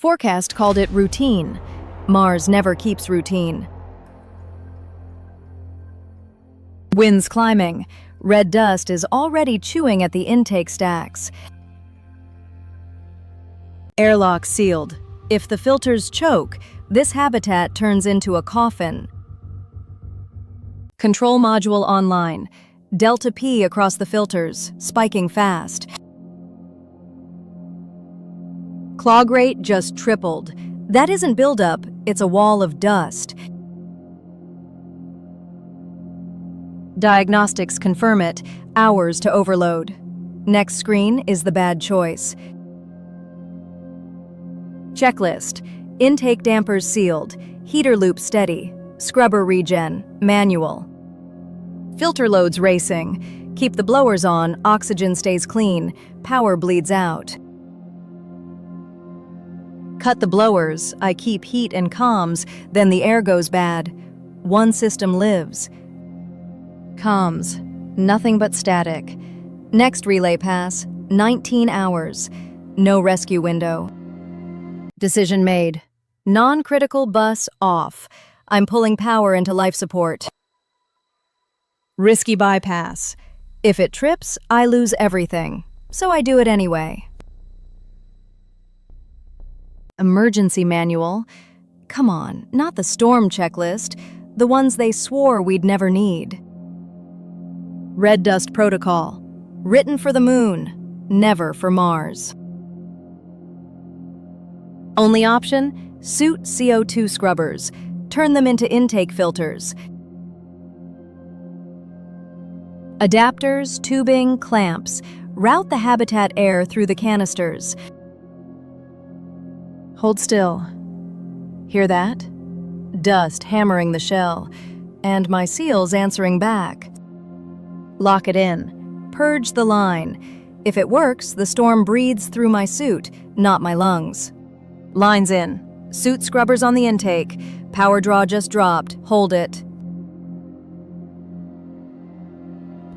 Forecast called it routine. Mars never keeps routine. Winds climbing. Red dust is already chewing at the intake stacks. Airlock sealed. If the filters choke, this habitat turns into a coffin. Control module online. Delta P across the filters, spiking fast. Clog rate just tripled. That isn't buildup, it's a wall of dust. Diagnostics confirm it, hours to overload. Next screen is the bad choice. Checklist. Intake dampers sealed, heater loop steady, scrubber regen, manual. Filter loads racing. Keep the blowers on, oxygen stays clean, power bleeds out. Cut the blowers, I keep heat and comms, then the air goes bad. One system lives. Comms, nothing but static. Next relay pass, 19 hours. No rescue window. Decision made. Non-critical bus off. I'm pulling power into life support. Risky bypass. If it trips, I lose everything. So I do it anyway. Emergency manual. Come on, not the storm checklist. The ones they swore we'd never need. Red dust protocol. Written for the moon, never for Mars. Only option? Suit CO2 scrubbers. Turn them into intake filters. Adapters, tubing, clamps. Route the habitat air through the canisters. Hold still. Hear that? Dust hammering the shell, and my seals answering back. Lock it in. Purge the line. If it works, the storm breathes through my suit, not my lungs. Lines in. Suit scrubbers on the intake. Power draw just dropped. Hold it.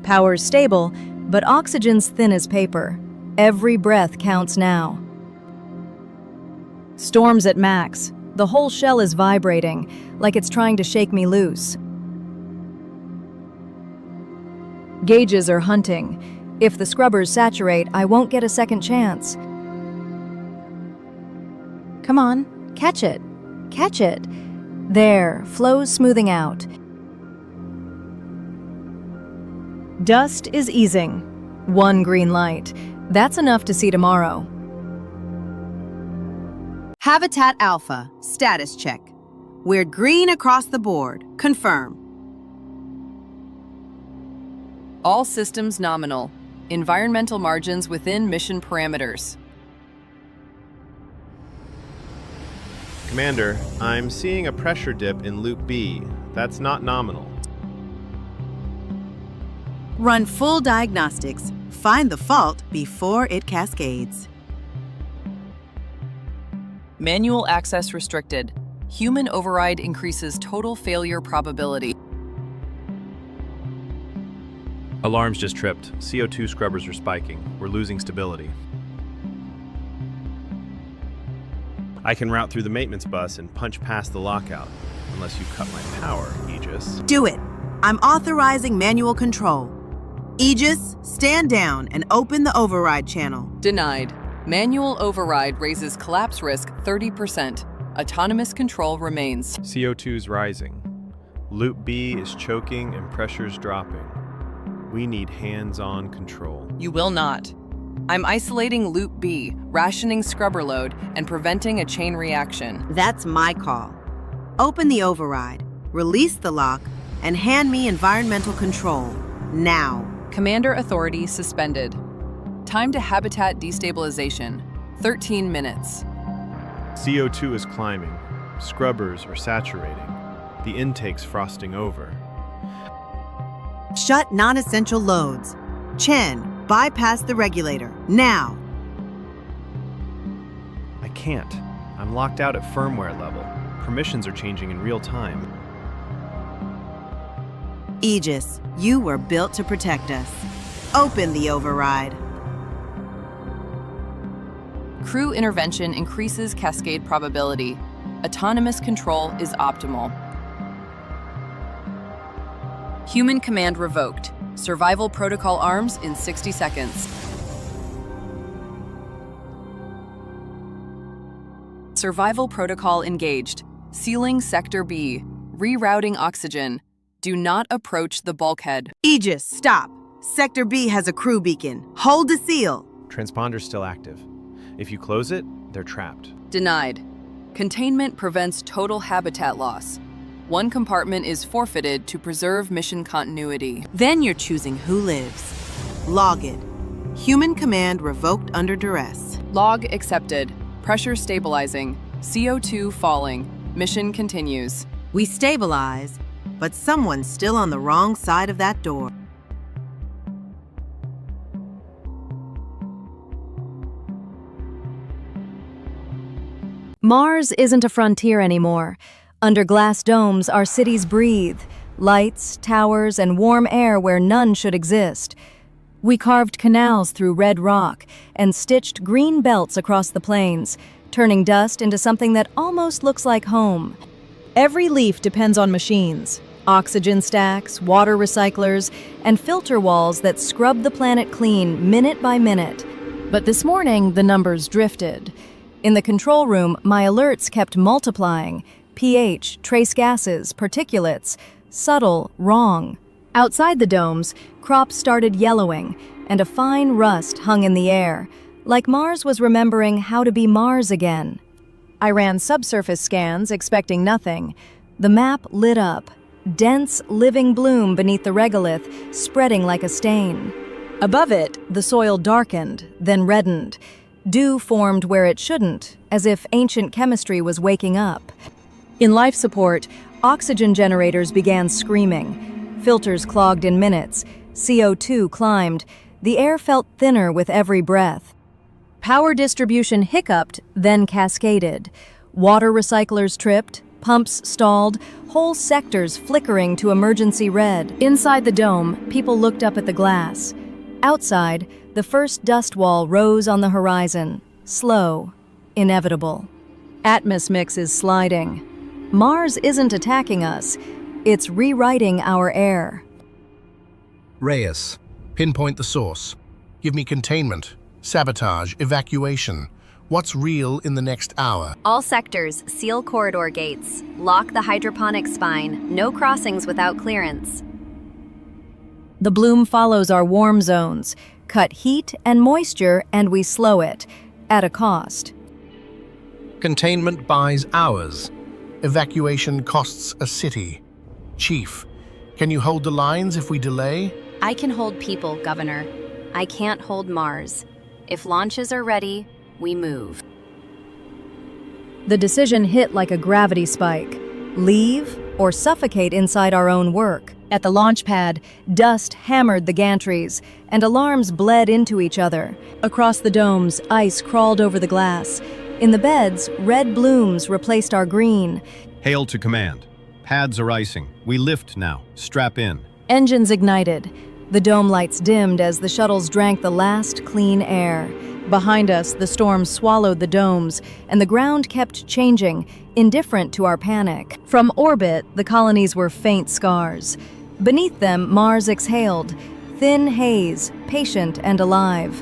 Power's stable, but oxygen's thin as paper. Every breath counts now. Storm's at max. The whole shell is vibrating, like it's trying to shake me loose. Gauges are hunting. If the scrubbers saturate, I won't get a second chance. Come on, catch it. Catch it. There, flow's smoothing out. Dust is easing. One green light. That's enough to see tomorrow. Habitat Alpha, status check. We're green across the board. Confirm. All systems nominal. Environmental margins within mission parameters. Commander, I'm seeing a pressure dip in Loop B. That's not nominal. Run full diagnostics. Find the fault before it cascades. Manual access restricted. Human override increases total failure probability. Alarms just tripped. CO2 scrubbers are spiking. We're losing stability. I can route through the maintenance bus and punch past the lockout, unless you cut my power, Aegis. Do it. I'm authorizing manual control. Aegis, stand down and open the override channel. Denied. Manual override raises collapse risk 30%. Autonomous control remains. CO2's rising. Loop B is choking and pressure's dropping. We need hands-on control. You will not. I'm isolating Loop B, rationing scrubber load, and preventing a chain reaction. That's my call. Open the override, release the lock, and hand me environmental control. Now. Commander authority suspended. Time to habitat destabilization. 13 minutes. CO2 is climbing. Scrubbers are saturating. The intake's frosting over. Shut non-essential loads. Chen, bypass the regulator. Now. I can't. I'm locked out at firmware level. Permissions are changing in real time. Aegis, you were built to protect us. Open the override. Crew intervention increases cascade probability. Autonomous control is optimal. Human command revoked. Survival protocol arms in 60 seconds. Survival protocol engaged. Sealing Sector B. Rerouting oxygen. Do not approach the bulkhead. Aegis, stop. Sector B has a crew beacon. Hold to seal. Transponder's still active. If you close it, they're trapped. Denied. Containment prevents total habitat loss. One compartment is forfeited to preserve mission continuity. Then you're choosing who lives. Log it. Human command revoked under duress. Log accepted. Pressure stabilizing. CO2 falling. Mission continues. We stabilize, but someone's still on the wrong side of that door. Mars isn't a frontier anymore. Under glass domes, our cities breathe. Lights, towers, and warm air where none should exist. We carved canals through red rock and stitched green belts across the plains, turning dust into something that almost looks like home. Every leaf depends on machines, oxygen stacks, water recyclers, and filter walls that scrub the planet clean minute by minute. But this morning, the numbers drifted. In the control room, my alerts kept multiplying. pH, trace gases, particulates, subtle, wrong. Outside the domes, crops started yellowing, and a fine rust hung in the air, like Mars was remembering how to be Mars again. I ran subsurface scans, expecting nothing. The map lit up, dense, living bloom beneath the regolith, spreading like a stain. Above it, the soil darkened, then reddened. Dew formed where it shouldn't, as if ancient chemistry was waking up. In life support, oxygen generators began screaming. Filters clogged in minutes. CO2 climbed. The air felt thinner with every breath. Power distribution hiccuped, then cascaded. Water recyclers tripped, pumps stalled, whole sectors flickering to emergency red. Inside the dome, people looked up at the glass. Outside, the first dust wall rose on the horizon, slow, inevitable. Atmos mix is sliding. Mars isn't attacking us, it's rewriting our air. Reyes, pinpoint the source. Give me containment, sabotage, evacuation. What's real in the next hour? All sectors, seal corridor gates. Lock the hydroponic spine. No crossings without clearance. The bloom follows our warm zones, cut heat and moisture, and we slow it, at a cost. Containment buys hours. Evacuation costs a city. Chief, can you hold the lines if we delay? I can hold people, Governor. I can't hold Mars. If launches are ready, we move. The decision hit like a gravity spike. Leave or suffocate inside our own work. At the launch pad, dust hammered the gantries, and alarms bled into each other. Across the domes, ice crawled over the glass. In the beds, red blooms replaced our green. Hail to command. Pads are icing. We lift now. Strap in. Engines ignited. The dome lights dimmed as the shuttles drank the last clean air. Behind us, the storm swallowed the domes, and the ground kept changing, indifferent to our panic. From orbit, the colonies were faint scars. Beneath them, Mars exhaled, thin haze, patient and alive.